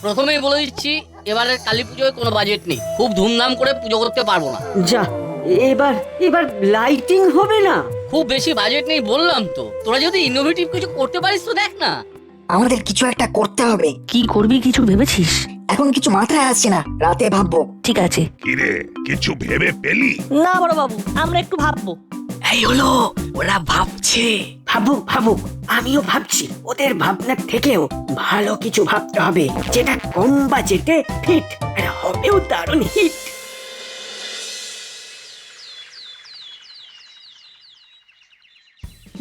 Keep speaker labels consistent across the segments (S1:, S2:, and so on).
S1: প্রথমেই বলে দিচ্ছি, এবারের কালী পুজোয় কোনো বাজেট নেই, খুব ধুমধাম করে পুজো করতে পারবো না।
S2: যা, এবার এবার লাইটিং হবে না?
S1: খুব বেশি বাজেট নেই বললাম তো, তোরা যদি ইনোভেটিভ কিছু করতে পারিস তো দেখ না।
S3: আমাদের কিছু একটা করতে হবে।
S4: কি করবি কিছু ভেবেছিস?
S3: এখন কিছু মাথায় আসছে না, রাতে ভাববো।
S4: ঠিক আছে।
S5: কিরে, কিছু ভেবে পেলি?
S4: না বড় বাবু, আমরা একটু ভাববো।
S1: এই হলো, ওরা ভাবছে।
S2: ভাবুক ভাবুক, আমিও ভাবছি। ওদের ভাবনার থেকেও ভালো কিছু ভাবতে হবে, যেটা কম বাজেটে ফিট আর হবেও দারুণ হিট।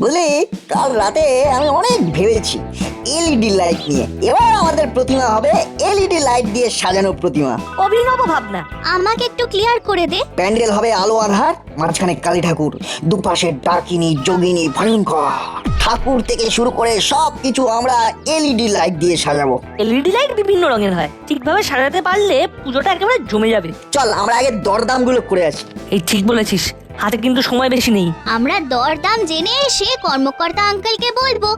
S3: বুঝলি, কাল রাতে আমি অনেক ভেবেছি এলইডি লাইট নিয়ে। এবার আমাদের প্রতিমা হবে এলইডি লাইট দিয়ে সাজানো প্রতিমা।
S4: অভিনব ভাবনা।
S6: আমাকে একটু ক্লিয়ার করে দে।
S3: প্যান্ডেল হবে আলো আধার, মাঝখানে কালী ঠাকুর, দুপাশে ডাকিনী যোগিনী ভয়ঙ্কর ঠাকুর থেকে শুরু করে সবকিছু আমরা এলইডি লাইট দিয়ে সাজাবো।
S4: এলইডি লাইট বিভিন্ন রঙের হয়, ঠিকভাবে সাজাতে পারলে পুজোটা একেবারে জমে যাবে।
S3: চল আমরা আগে দরদামগুলো করে আসি।
S4: এই ঠিক বলেছিস, হাতে কিন্তু সময় বেশি নেই।
S6: আমরা দরদাম জেনে এসে কর্মকর্তা আঙ্কেলকে বলবো।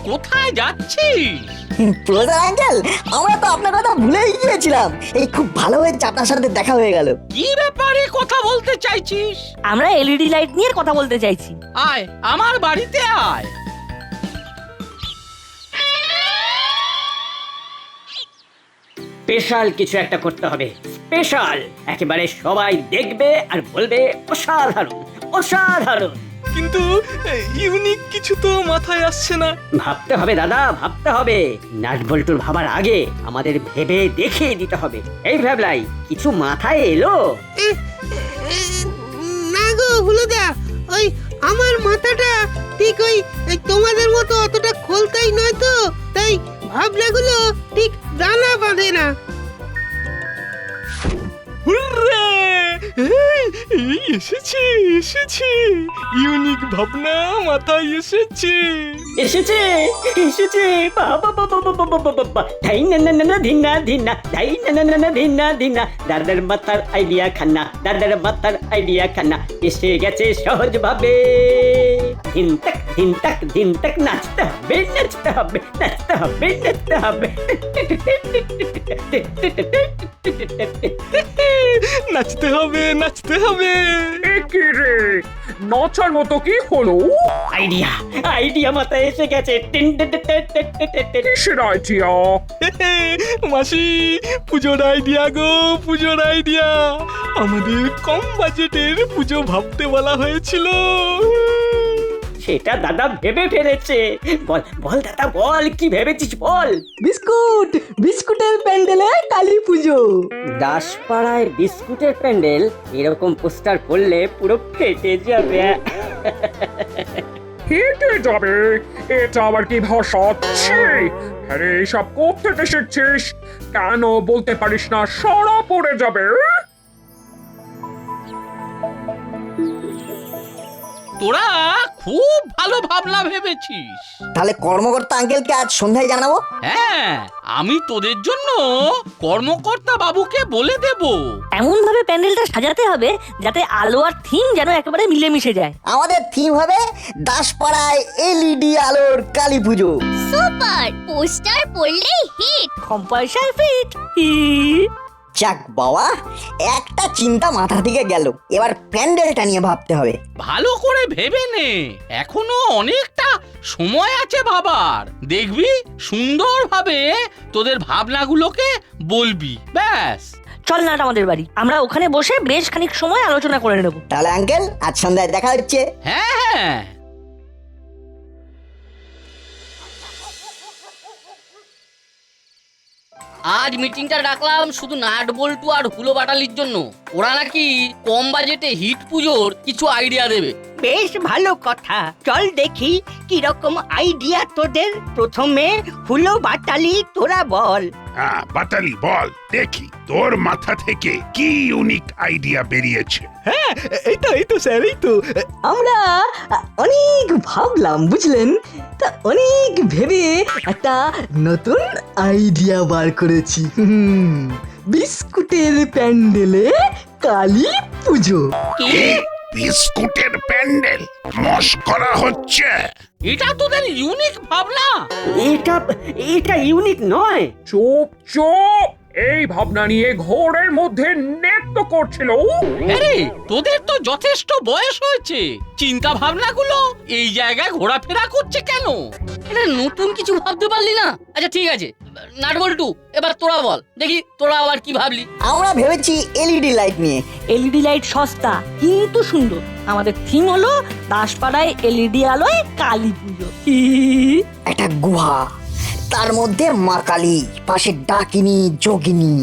S1: কোথায় যাচ্ছিস?
S3: প্রধান আঙ্কেল, আমরা তো আপনার কথা ভুলেই গিয়েছিলাম। এই খুব ভালো হয়েছে আপনার সাথে দেখা হয়ে গেল।
S1: কি ব্যাপারে কথা বলতে চাইছিস?
S4: আমরা এলইডি লাইট নিয়ে কথা বলতে চাইছি।
S1: আয়, আমার বাড়িতে আয়।
S2: স্পেশাল কিছু একটা করতে হবে, স্পেশাল। একেবারে সবাই দেখবে আর বলবে অসাধারণ অসাধারণ।
S7: কিন্তু ইউনিক কিছু তো মাথায় আসছে না।
S2: ভাবতে হবে দাদা, ভাবতে হবে। নাট বল্টুর ভাবার আগে আমাদের ভেবে দেখিয়ে দিতে হবে। এই ভাবলাই, কিছু মাথায় এলো?
S8: না গো হুলুদা, ওই আমার মাথাটা ঠিক ওই তোমাদের মতো অতটা খোলতাই নয় তো, তাই ভাবনাগুলো ঠিক দানা বাঁধে না।
S7: হুররে! এই এসেছে এসেছে, ইউনিক ভাবনা মাথায় এসেছে।
S2: এসেছে এসেছে, বাবা বাবা বাবা বাবা বাবা, ধাই না না না ধিনা ধিনা, ধাই না না না ধিনা ধিনা, দাদার মাথার আইডিয়া খানা, দাদার মাথার আইডিয়া খানা এসে গেছে সহজ ভাবে। ধিন তাক নাচতে হবে নাচতে হবে নাচতে হবে নাচতে হবে।
S7: নাচতে হবে নাচতে হবে।
S9: কি রে, নচার মতো কি হলো?
S2: আইডিয়া আইডিয়া মাথায় এসে গেছে।
S9: কিসের আইডিয়া?
S7: মাসি, পুজোর আইডিয়া গো, পুজোর আইডিয়া। আমাদের কম বাজেটের পুজো ভাবতে বলা হয়েছিল।
S2: সেটা দাদা ভেবে ফেলেছে। বল বল দাদা, বল কি ভেবেছিস বল। বিস্কুট, বিস্কুটের প্যান্ডেলে কালী পুজো। দাসপাড়ায় বিস্কুটের প্যান্ডেল, এরকম পোস্টার করলে পুরো ফেটে যাবে।
S9: হেঁটে যাবে? এটা আবার কি ভাষা? আরে সব কোত্থেকে শিখছিস? কেন বলতে পারিস না সারা পড়ে যাবে?
S1: তোরা খুব ভালো ভাবনা ভেবেছিস।
S3: তাহলে কর্মকর্তা আঙ্কেলকে আজ সন্ধ্যায় জানাবো।
S1: হ্যাঁ, আমি তোদের জন্য কর্মকর্তা বাবুকে বলে দেব।
S4: এমন ভাবে প্যান্ডেলটা সাজাতে হবে যাতে আলো আর থিম যেন একেবারে মিলেমিশে যায়।
S3: আমাদের থিম হবে দাসপাড়ায় এলইডি আলোর কালী পুজো।
S6: সুপার! পোস্টার পড়লেই হিট।
S4: কম পয়সায় ফিট।
S3: যাক বাবা, একটা চিন্তা মাথা থেকে গেল। এবার প্যান্ডেলটা নিয়ে ভাবতে হবে।
S1: ভালো করে ভেবে নে, এখনো অনেকটা সময় আছে ভাবার। দেখবি সুন্দরভাবে তোদের ভাবনাগুলোকে বলবি। ব্যাস।
S4: চল না আমাদের বাড়ি, আমরা ওখানে বসে বেশ খানিক সময় আলোচনা করে নেব।
S3: তাহলে আঙ্কেল, আজ সন্ধ্যায় দেখা হচ্ছে।
S1: হ্যাঁ, আজ মিটিংটা ডাকলাম শুধু নাট বল্টু আর হুলো বাটালির জন্য। ওরা নাকি কম বাজেটে হিট পুজোর কিছু আইডিয়া দেবে।
S10: বেশ ভালো কথা, চল দেখি কিরকম আইডিয়া তোদের। প্রথমে হুলো বাটালি, তোরা বল।
S5: হ্যাঁ বাটালি, বল দেখি তোর মাথা থেকে কি ইউনিক আইডিয়া বেরিয়েছে।
S7: হ্যাঁ, এই তো স্যার, এই তো।
S2: আমরা অনেক ভাবলাম বুঝলেন, তা অনেক ভেবে একটা নতুন আইডিয়া বার করেছি। বিস্কুটের প্যান্ডেলে কালী পুজো।
S1: কি?
S5: বিস্কুটের প্যান্ডেল মস্করা হচ্ছে।
S1: এটা তোদের ইউনিক ভাবনা।
S2: এটা এটা ইউনিক নয়।
S9: চুপ চুপ, এই ভাবনা নিয়ে ঘোরের মধ্যে নৃত্য করছিল।
S1: আরে তোদের তো যথেষ্ট বয়স হয়েছে, চিন্তা ভাবনাগুলো এই জায়গায় ঘোরাফেরা করছে কেন?
S11: এটা নতুন কিছু ভাবতে পারলি না? আচ্ছা ঠিক আছে, নাটবল্টু এবার তোরা বল দেখি, তোরা আবার কি ভাবলি?
S3: আমরা ভেবেছি এলইডি লাইট নিয়ে।
S4: এলইডি লাইট সস্তা কিন্তু সুন্দর। আমাদের থিম হলো দাসপাড়ায় এলইডি আলোয় কালী পুজো।
S3: একটা গুহা, তার মধ্যে মা কালী, পাশে ডাকিনী যোগিনী।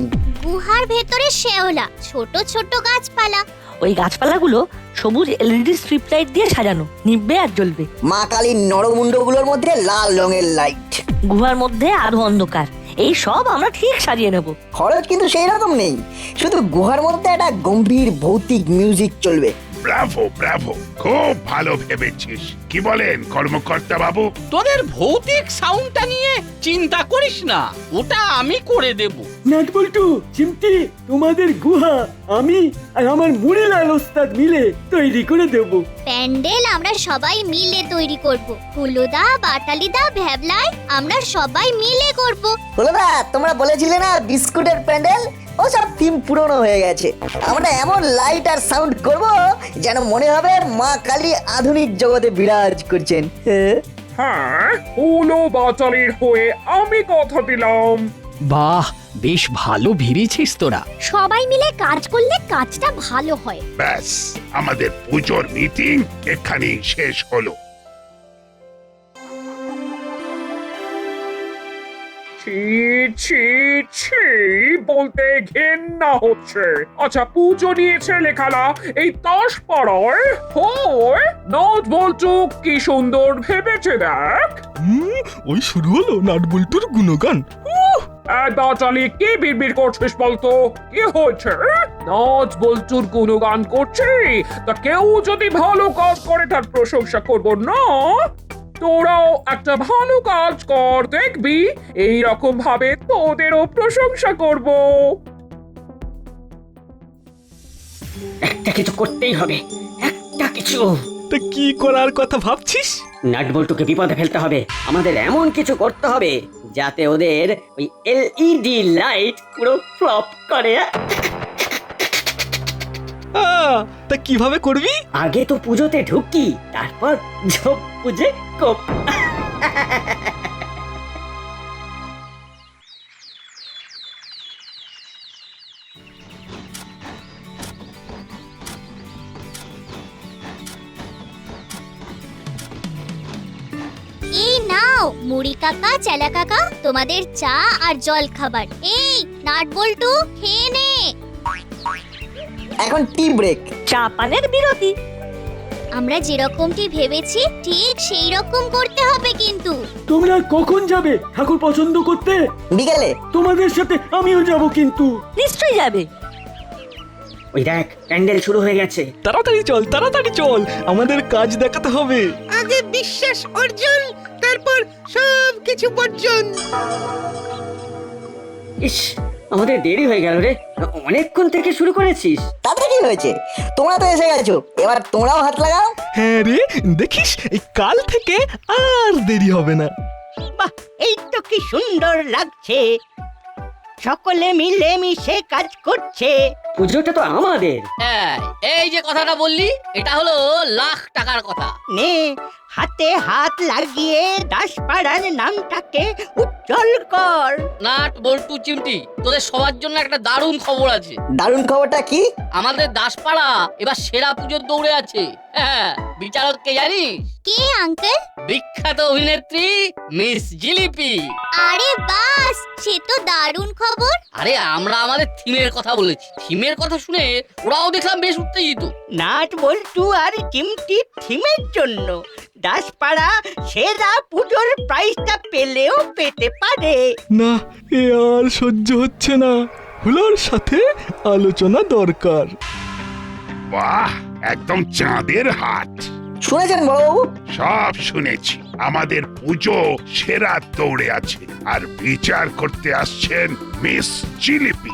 S6: গুহার ভেতরে শেওলা, ছোট ছোট গাছপালা।
S4: ওই গাছপালাগুলো সবুজ এলইডি স্ট্রিপ লাইট দিয়ে সাজানো, নিভবে আর জ্বলবে।
S3: মা কালীর নরমুণ্ডগুলোর মধ্যে লাল রঙের লাইট।
S4: গুহার মধ্যে আরো অন্ধকার। এই সব আমরা ঠিক সাজিয়ে নেব।
S3: খরচ কিন্তু সেই রকম নেই, শুধু গুহার মধ্যে একটা গম্ভীর ভৌতিক মিউজিক চলবে।
S5: ব্রাভো ব্রাভো, খুব ভালো ভেবেছিস। কি বলেন কর্মকর্তা বাবু?
S1: তোদের ভৌতিক সাউন্ডটা নিয়ে চিন্তা করিস না, ওটা আমি করে দেব।
S2: নাটবল্টু, চিমটি, তোমাদের গুহা আমি আর আমার মুড়িলাল ওস্তাদ মিলে তৈরি করে দেব।
S6: প্যান্ডেল আমরা সবাই মিলে তৈরি করব। হুলোদা, বাটালিদা, ভ্যাবলাই আমরা সবাই মিলে করব।
S3: হলো না, তোমরা বলেছিলে না বিস্কুটের প্যান্ডেল? ও সব থিম পুরনো হয়ে গেছে। আমরা এমন লাইট আর সাউন্ড করব যেন মনে হবে মা কালী আধুনিক জগতে বিরাজ করছেন।
S9: হ্যাঁ, হুলো বাচালির হয়ে আমি কথা দিলাম।
S7: বাহ, বেশ ভালো ভেবেছিস তোরা।
S6: সবাই মিলে কাজ করলে কাজটা ভালো হয়।
S5: ব্যাস, আমাদের পুজোর মিটিং এখানেই শেষ হলো।
S9: ছি ছি ছি, বলতে ঘেন্না হচ্ছে। আচ্ছা, পুজো নিয়েছে লেখালা এই তাস পাড়ায় হয়। নট বলছো কি সুন্দর ভেবেছে দেখ।
S7: ওই শুরু হলো নাটবল্টুর গুণগান।
S9: বাচালি কি বিড়বিড় করছিস বলতো? কি হয়েছে? নাচ বলছুর গুণগান করছি, তা কেউ যদি ভালো কাজ করে তার প্রশংসা করব না? তোরাও একটা ভালো কাজ কর, দেখবি এই রকম ভাবে তোদেরও প্রশংসা করব।
S2: একটা কিছু করতেই হবে, একটা কিছু।
S7: তা কি করার কথা ভাবছিস?
S2: নাটবল্টুকে বিপদে ফেলতে হবে। আমাদের এমন কিছু করতে হবে যাতে ওদের ওই এলইডি লাইট পুরো ফ্লপ করে।
S7: তা কিভাবে করবি?
S2: আগে তো পুজোতে ঢুকি, তারপর ঝোপ পুজে কোপ।
S6: এই নাও মুড়ি কাকা, চেলা কাকা, তোমাদের চা আর জল খাবার। এই নাটবল্টু, খেয়ে নে।
S3: এখন টি ব্রেক।
S4: চা পানের বিরতি।
S6: আমরা যেরকমটি ভেবেছি ঠিক সেই রকম করতে হবে কিন্তু।
S2: তোমরা কখন যাবে ঠাকুর পছন্দ করতে?
S3: বিকেলে।
S2: তোমাদের সাথে আমিও যাব কিন্তু।
S4: নিশ্চয়ই যাবে।
S2: ওই দেখ, প্যান্ডেল শুরু হয়ে গেছে।
S7: তাড়াতাড়ি চল, তাড়াতাড়ি চল, আমাদের কাজ দেখাতে হবে।
S8: আগে বিশ্বাস অর্জন, তারপর সব কিছু বর্জন।
S2: ইস, আমাদের দেরি হয়ে গেল রে। অনেকক্ষণ থেকে শুরু করেছিস।
S3: তাতে কি হয়েছে? তোমরা তো এসে গেছো, এবার তোমরাও হাত লাগাও।
S7: হ্যাঁ রে, দেখিস এই কাল থেকে আর দেরি হবে না।
S10: বাহ, এই তো কি সুন্দর লাগছে। সকলে মিলে মিশে কাজ করছে।
S2: পুজোটা তো আমাদের।
S11: হ্যাঁ, এই যে কথাটা বললি এটা হলো লাখ টাকার কথা।
S10: নে, হাতে হাত লাগিয়ে দাসপাড়ার নামটাকে উজ্জ্বল কর।
S11: নাট বল্টু চিমটি, তোদের সবার জন্য একটা দারুণ খবর আছে।
S3: দারুণ খবরটা কি?
S11: আমাদের দাসপাড়া এবার সেরা পুজোর দৌড়ে আছে। হ্যাঁ, বিচারক কে জানিস?
S6: কে আঙ্কেল?
S11: বিখ্যাত অভিনেত্রী মিস জিলিপি।
S6: আরে বাস, সে তো দারুণ খবর।
S11: আরে আমরা আমাদের থিমের কথা বলেছি, থিমের কথা শুনে ওরাও দেখলাম বেশ উত্তেজিত।
S10: নাট বল্টু আর চিমটি থিমের জন্য দাসপাড়া সেরা পুজোর প্রাইজটা পেলেও পেতে পারে।
S7: না, এ আর সহ্য হচ্ছে না। হুলোর সাথে আলোচনা দরকার।
S5: বাহ, একদম চাঁদের হাট।
S3: শুনেছেন বড়বাবু?
S5: সব শুনেছি। আমাদের পুজো সেরা দৌড়ে আছে, আর বিচার করতে আসছেন মিস জিলিপি।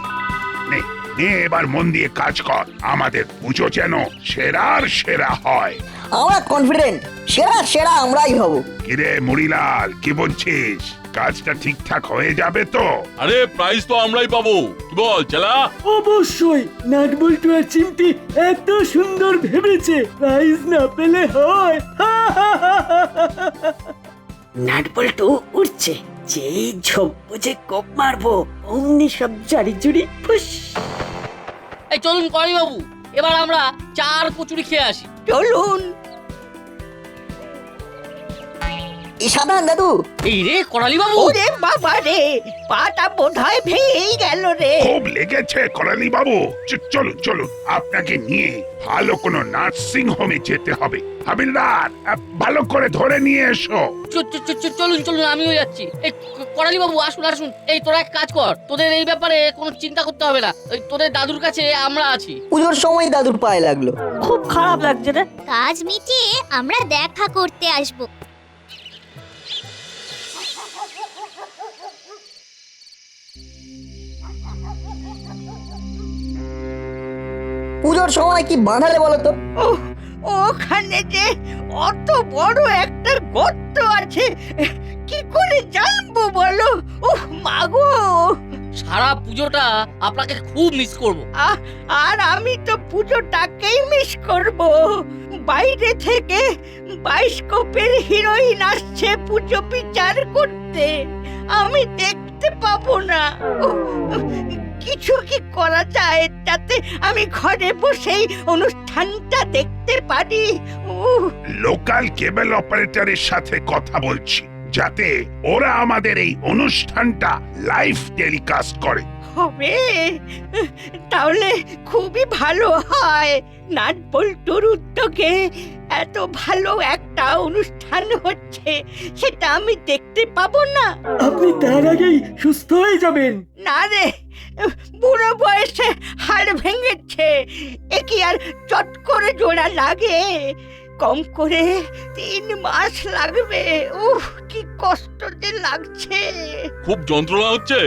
S5: নে, এবার মন দিয়ে কাজ কর, আমাদের পুজো যেন সেরার সেরা হয়।
S3: আমরা কনফিডেন্ট, সেরা সেরা আমরাই হব।
S5: কিরে মুড়িলাল, কি বলছিস? কাজটা ঠিকঠাক হয়ে যাবে তো?
S12: আরে প্রাইজ তো আমরাই পাবো, কি বল চেলা?
S2: অবশ্যই নাটবল্টু আর চিমটি এত সুন্দর ভেবেছে, প্রাইজ না পেলে হয়। নাটবল্টু উঠছে, যেই ঝোপ বুঝে কোপ মারবো অমনি সব জারি জুড়ি ফুস।
S11: এই চলুন করালি বাবু, এবার আমরা 4 কচুরি খেয়ে আসি।
S10: চলুন।
S3: এই সাধারণ দাদু,
S11: এই রে করালি বাবু,
S10: ওরে বাবা রে, পাটা বোধহয় ভেঙেই গেল রে।
S5: খুব লেগেছে করালি বাবু। চলুন চলুন, আপনাকে নিয়ে ভালো কোনো নার্সিং হোমে যেতে হবে। হাবিলদার, ভালো করে ধরে নিয়ে এসো।
S11: চলুন চলুন, আমিও যাচ্ছি। এই করালি বাবু আসুন আসুন। এই তোরা এক কাজ কর, তোদের এই ব্যাপারে কোনো চিন্তা করতে হবে না। ওই তোদের দাদুর কাছে আমরা আছি।
S3: পুজোর সময় দাদুর পায়ে লাগলো।
S4: খুব খারাপ লাগছে রে।
S6: কাজ মিটিয়ে আমরা দেখা করতে আসবো।
S3: পুজোর সময় কি বাঁধালে বলো তো?
S10: ওখানে যে অত বড় একটা গর্ত আছে, কি করে জানবো বলো? ওহ মাগো,
S11: সারা পুজোটা আপনাকে খুব মিস করব।
S10: আর আমি তো পুজোটাকেই মিস করব। বাইরে থেকে বাইস্কোপের হিরোইন আসছে পুজো বিচার করতে, আমি দেখতে পাবো না। কিছু কি করা যায় যাতে আমি ঘরে বসেই অনুষ্ঠানটা দেখতে পারি?
S5: লোকাল কেবল অপারেটরের সাথে কথা বলছি, যাতে ওরা আমাদের এই অনুষ্ঠানটা লাইভ টেলিকাস্ট করে।
S10: হবে, তাহলে খুবই ভালো হয়। নাটবল্টুর উদ্যোগে এত ভালো একটা অনুষ্ঠান হচ্ছে, সেটা আমি দেখতে পাবো না?
S2: আপনি তার আগেই সুস্থ হয়ে যাবেন।
S10: না রে, বুড়ো বয়সে হাড় ভেঙেছে, এ কি আর চট করে জোড়া লাগে? কম করে 3 মাস লাগবে। উফ, কি কষ্ট যে লাগছে।
S12: খুব যন্ত্রণা হচ্ছে?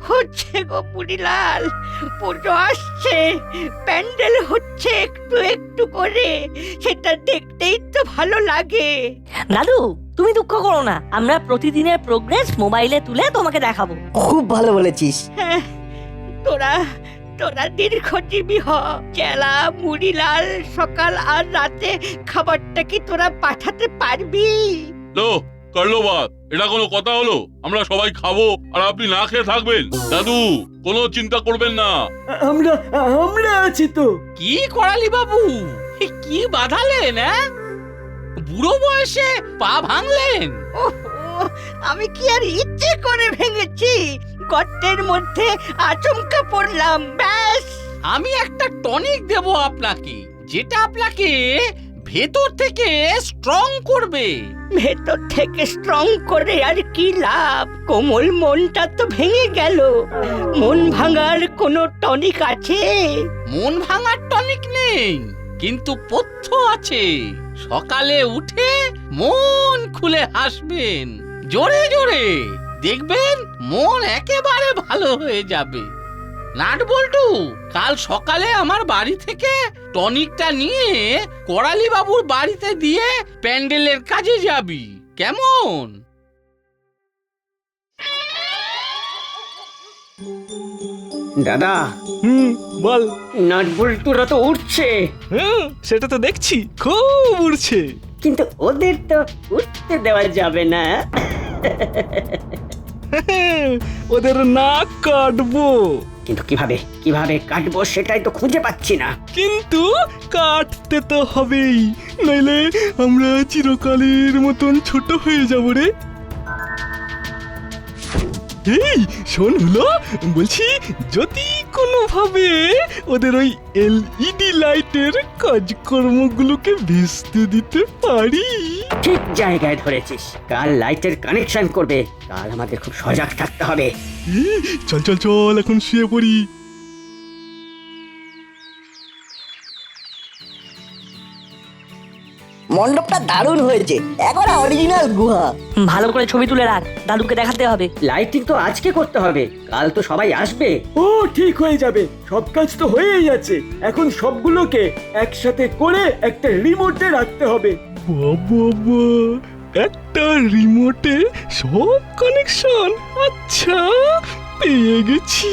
S10: হচ্ছে গো বুড়িলাল, পুজো আসছে, প্যান্ডেল হচ্ছে একটু একটু করে, সেটা দেখতেই তো ভালো লাগে।
S4: দাদু তুমি দুঃখ করো না, আমরা প্রতিদিনের প্রোগ্রেস মোবাইলে তুলে তোমাকে দেখাবো।
S3: খুব ভালো বলেছিস।
S10: হ্যাঁ, তোরা দীর্ঘজীবী হ। চেলা, মুড়িলাল, সকাল আর রাতে খাবারটা কি তোরা পাঠাতে পারবি?
S12: লো করলো বাদ, এটা কোনো কথা হলো? আমরা সবাই খাবো আর আপনি না খেয়ে থাকবেন? দাদু কোনো চিন্তা করবেন না,
S2: আমরা আছি তো।
S1: কি করালি বাবু, কি বাধালেন? বুড়ো বয়সে পা ভাঙলেন?
S10: আমি কি আর ইচ্ছে করে ভেঙেছি? গর্তের মধ্যে আচমকা পড়লাম, ব্যাস।
S1: আমি একটা টনিক দেব আপনাকে, যেটা আপনাকে ভেতর থেকে স্ট্রং করবে।
S10: ভেতর থেকে স্ট্রং করে আর কি লাভ? কোমল মনটা তো ভেঙে গেল। মন ভাঙার কোনো টনিক আছে?
S1: মন ভাঙার টনিক নেই, কিন্তু পথ্য আছে। সকালে উঠে মন খুলে হাসবেন জোরে জোরে, দেখবেন মন একেবারে ভালো হয়ে যাবে। নাটবল্টু, কাল সকালে আমার বাড়ি থেকে টনিকটা নিয়ে করালি বাবুর বাড়িতে দিয়ে প্যান্ডেলের কাজে যাবি, কেমন?
S2: দাদা,
S7: বল।
S2: নাটবল্টুরা তো উঠছে।
S7: সেটা তো দেখছি, খুব উড়ছে।
S2: কিন্তু ওদের তো উঠতে দেওয়া যাবে না।
S7: ওদের নাক কাটবো।
S2: কিন্তু কিভাবে কাটবো সেটাই তো খুঁজে পাচ্ছি না।
S7: কিন্তু কাটতে তো হবেই, নইলে আমরা চিরকালের মতন ছোট হয়ে যাব রে। এই শোন হলো, বলছি যদি কোনোভাবে ওদের ওই এলইডি লাইটের কাজকর্মগুলোকে ভেস্তে দিতে পারি।
S2: ঠিক জায়গায় ধরেছিস, কাল লাইটের কানেকশন করবে। কাল আমাদের খুব সজাগ থাকতে হবে।
S7: চল চল চল, এখন শুয়ে পড়ি।
S3: মণ্ডপটা দারুণ হয়েছে, একবারে অরিজিনাল গুহা।
S4: ভালো করে ছবি তুলে রাখ, দাদুকে দেখাতে হবে।
S2: লাইটিং তো আজকে করতে হবে, কাল তো সবাই আসবে। ও ঠিক হয়ে যাবে, সব কাজ তো হয়েই আছে। এখন সবগুলোকে একসাথে করে একটা রিমোটে রাখতে হবে।
S7: বাবা, একটা রিমোটে সব কানেকশন। আচ্ছা, পেয়ে গেছি।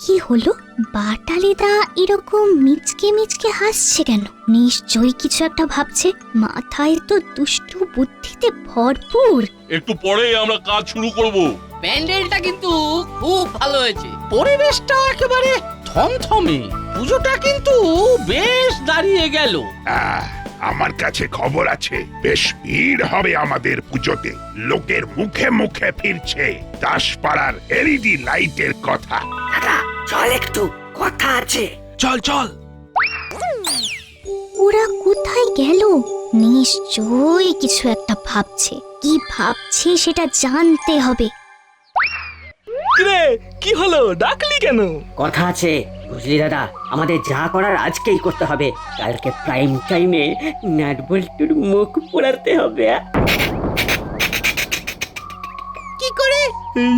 S6: কি হলো? বাটালিদা এরকম মিচকে মিচকে হাসছে কেন? নিশ্চয়ই কিছু একটা ভাবছে। মাথায় তো দুষ্টু বুদ্ধিতে ভরপুর।
S12: একটু পরে আমরা কাজ শুরু করব।
S11: প্যান্ডেলটা কিন্তু খুব ভালো হয়েছে।
S1: পরিবেশটা একেবারে থমথমে, পুজোটা কিন্তু বেশ দাঁড়িয়ে গেল।
S5: আমার কাছে খবর আছে, বেশ ভিড় হবে আমাদের পুজোতে। লোকের মুখে মুখে ফিরছে দাসপাড়ার এলইডি লাইটের কথা।
S2: দাদা চল, একটু কথা আছে।
S7: চল চল।
S6: ওরা কোথায় গেল? নিশ্চয়ই কিছু একটা ভাবছে। কি ভাবছে সেটা জানতে হবে।
S7: কিরে, কি হলো? ডাকলি কেন?
S2: কথা আছে বুঝলি দাদা, আমাদের যা করার আজকেই করতে হবে। কালকে প্রাইম টাইমে নাটবল্টুর মুখ পোড়াতে হবে।
S8: কি করে?
S7: এই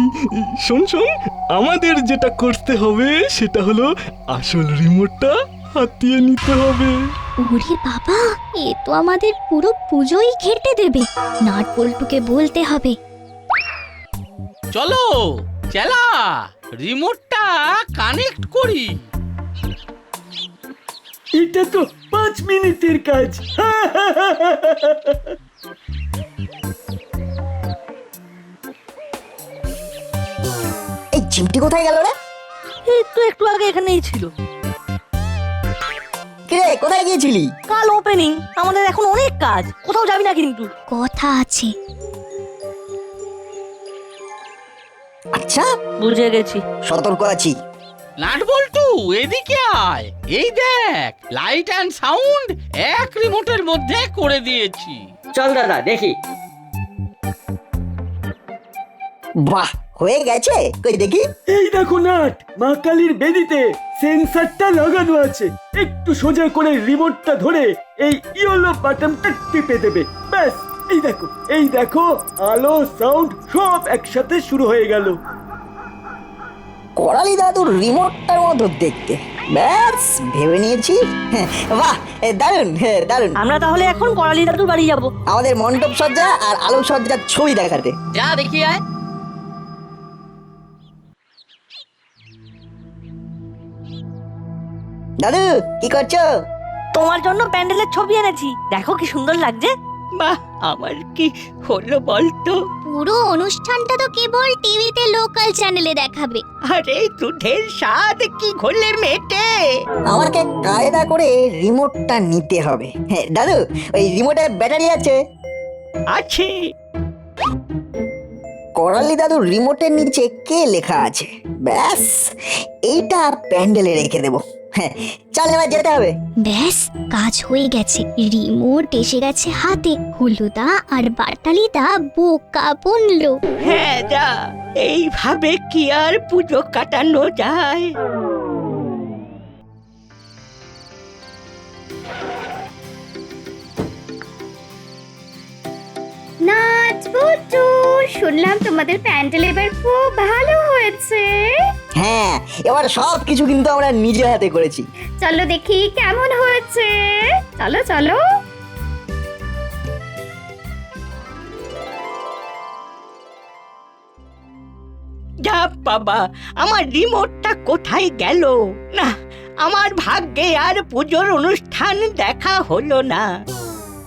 S7: শোন শোন, আমাদের যেটা করতে হবে সেটা হলো আসল রিমোটটা হাতিয়ে নিতে হবে।
S6: ওরে বাবা, এ তো আমাদের পুরো পুজোই ঘেটে দেবে। নাট বল্টুকে বলতে হবে।
S1: চলো চেলা, রিমোটটা কানেক্ট করি।
S2: এটা তো 5 মিনিটের কাজ।
S3: এই চিমটি কোথায় গেল রে?
S4: এই তো একটু আগে এখানেই ছিল।
S3: কিরে, কোথায় গিয়েছিলি?
S4: কাল ওপেনিং, আমাদের এখন অনেক কাজ, কোথাও যাবি না কিন্তু।
S6: কথা আছে।
S3: আচ্ছা,
S4: বুঝে গেছি।
S3: সতর্ক আছি।
S1: নাটবল্টু এদিকে আয়, এই দেখ লাইট অ্যান্ড সাউন্ড এক রিমোটের মধ্যে করে দিয়েছি।
S2: চল দাদা দেখি।
S3: বাহ, হয়ে গেছে। কই দেখি।
S2: এই দেখো নাট, মা কালীর বেদিতে সেন্সরটা লাগানো আছে। একটু সোজা করে রিমোটটা ধরে এই ইয়েলো বাটনটা টিপে দেবে, ব্যাস। এই দেখো আলো সাউন্ড সব একসাথে শুরু হয়ে গেল।
S3: করালি দাদুর রিমোটটার মতো দেখতে, ব্যাস ভেবে নিয়েছি। বাহ, দারুণ দারুণ।
S4: আমরা তাহলে এখন করালি দাদুর বাড়ি যাব।
S3: আমাদের মণ্ডপ সজ্জা আর আলো সজ্জার ছবি দেখাতে।
S11: যা দেখি আয়।
S3: দাদু কি করছো?
S4: তোমার জন্য প্যান্ডেলের ছবি এনেছি, দেখো কি সুন্দর লাগছে।
S10: বাহ, আমার কি হলো বলতো?
S6: পুরো অনুষ্ঠানটা তো কেবল টিভিতে লোকাল চ্যানেলে দেখাবে।
S10: আরে দুধের স্বাদ কি ঘোলে মেটে।
S3: আমাকে কায়দা করে রিমোটটা নিতে হবে। হ্যাঁ দাদু, ওই রিমোটের ব্যাটারি আছে?
S10: আছে।
S3: করালি দাদুর রিমোটের নিচে কে লেখা আছে, ব্যাস এইটা প্যান্ডেলে রেখে দেবো। হ্যাঁ চল, এবার যেতে হবে।
S6: ব্যাস, কাজ হয়ে গেছে। রিমোট এসে গেছে হাতে। হলুদা আর বাটালিদা বোকা বনলো।
S10: হ্যাঁ যা, এইভাবে কি আর পুজো কাটানো যায়?
S6: নাচ বল্টু, শুনলাম তোমাদের প্যান্ডেল এবার খুব ভালো হয়েছে।
S3: হ্যাঁ, এবার সব কিছু কিন্তু আমরা নিজে হাতে করেছি।
S6: চলো দেখি কেমন হয়েছে। চলো চলো।
S10: যা বাবা, আমার রিমোটটা কোথায় গেল? না, আমার ভাগ্যে আর পুজোর অনুষ্ঠান দেখা হলো না।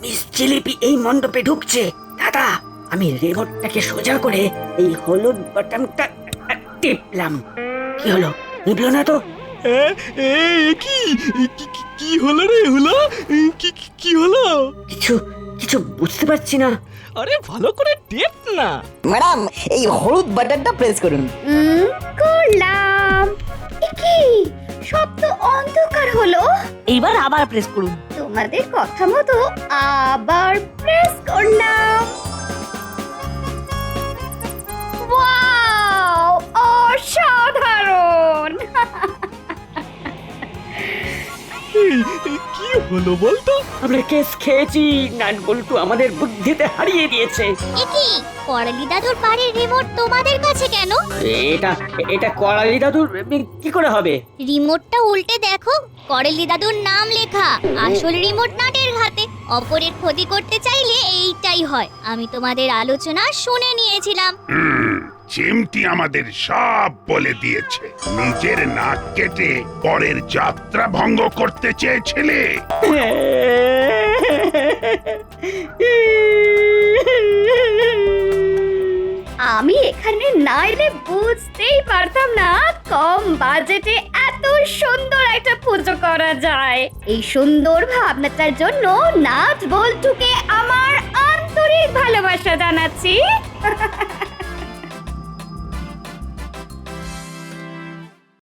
S2: মিস জিলিপি এই মণ্ডপে ঢুকছে। দাদা, আমি রিমোটটাকে সোজা করে এই হলুদ বাটনটা টিপলাম। কি হলো, নিবলো না তো?
S7: কি কি হলো রে? হলো কি হলো?
S2: কিছু বুঝতে পারছি না।
S7: আরে ভালো করে টেপ না।
S3: ম্যাডাম, এই হলুদ বাটনটা প্রেস করুন।
S6: করলাম। কি সব তো অন্ধকার হলো।
S4: এইবার আবার প্রেস করুন।
S6: তোমাদের কথা মতো আবার প্রেস করলাম। ওয়াও, অসাধারণ।
S7: কি হলো বলতো?
S2: আমরা কেস খেয়েছি, নাট বল্টু আমাদের বুদ্ধিতে হারিয়ে দিয়েছে।
S6: একি করালি দাদুর বাড়ির রিমোট তোমাদের কাছে কেন?
S2: এটা এটা করালি দাদুর কি করে হবে?
S6: রিমোটটা উল্টে দেখো, করালি দাদুর নাম লেখা। আসল রিমোট নাটের হাতে। অপরের ক্ষতি করতে চাইলে এইটাই হয়। আমি তোমাদের আলোচনা শুনে নিয়েছিলাম।
S5: চিমটি আমাদের সব বলে দিয়েছে। নিজের নাক কেটে পরের যাত্রা ভঙ্গ করতে চেয়েছিলে।
S6: আমি এখানে না এলে বুঝতেই পারতাম না কম বাজেটে এত সুন্দর একটা পুজো করা যায়। এই সুন্দর ভাবনাটার জন্য নাট বল্টুকে আমার আন্তরিক ভালোবাসা জানাচ্ছি।